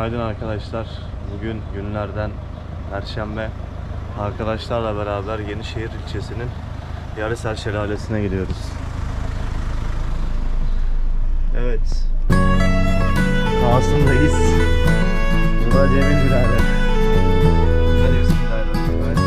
Günaydın arkadaşlar. Bugün günlerden Perşembe. Arkadaşlarla beraber Yenişehir ilçesinin Yarıser Şelalesi'ne gidiyoruz. Evet. Kasım'dayız. Bu da Cemil birader. Hadi bismillahirrahmanirrahim.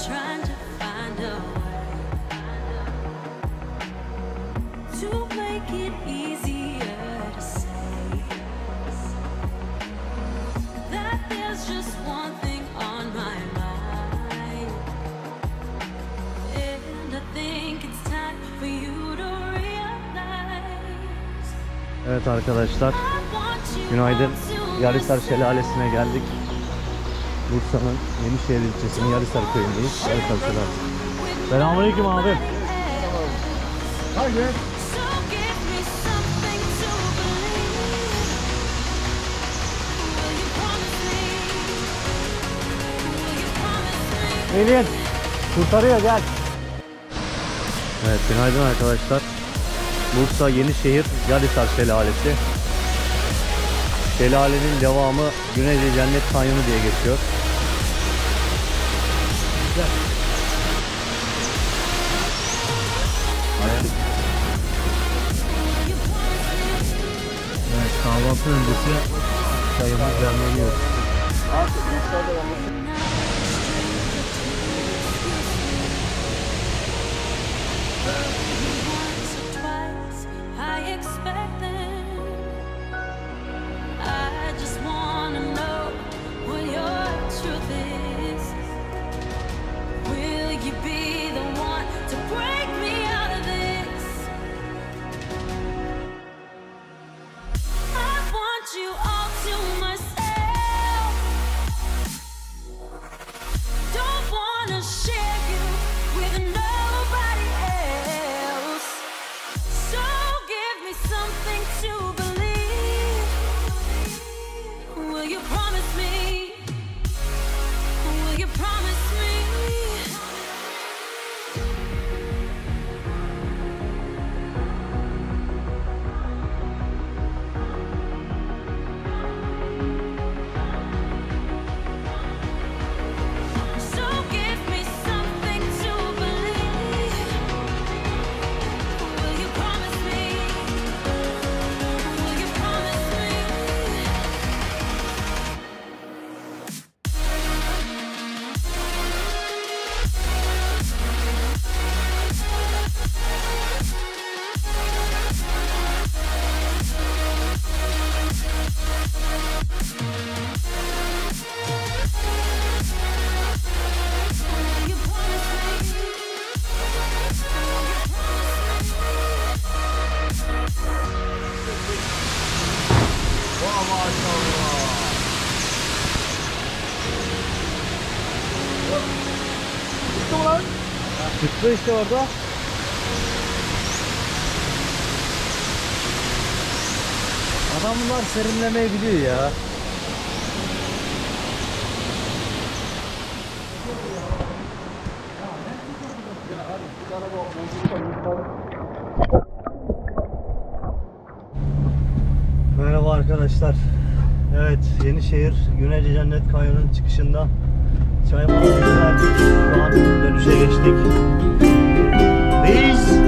Trying to find a way to make it easier to say that there's just one thing on my mind, and I think it's time for you to realize. Evet arkadaşlar, günaydın. Yarıser Şelalesi'ne geldik. Bursa'nın Yenişehir ilçesinin Yarıser köyündeyiz. Yarıser Şelalesi. Selamünaleyküm abi. Haydi. Elin kurtarıyor, gel. Evet, günaydın arkadaşlar. Bursa Yenişehir Yarıser Şelalesi. Şelalenin devamı Güneyce Cennet Kanyonu diye geçiyor. Güzel. Evet, kahvaltı öncesi çayımız demleniyor. Once or twice, I expect them. I just wanna know what your truth is. Will you be the one to break me out of this? I want you all to myself. Don't wanna share you with nobody else. So give me something to believe. Will you promise me? Will you promise me? So give me something to believe. Will you promise me? Will you promise me? Will you promise me? Çıktı işte orada. Adamlar serinlemeyi biliyor ya. Merhaba arkadaşlar. Evet, Yenişehir Güneyce Cennet Kanyonu'nun çıkışında çay molasını verdik. Şu an dönüşe geçtik. Biz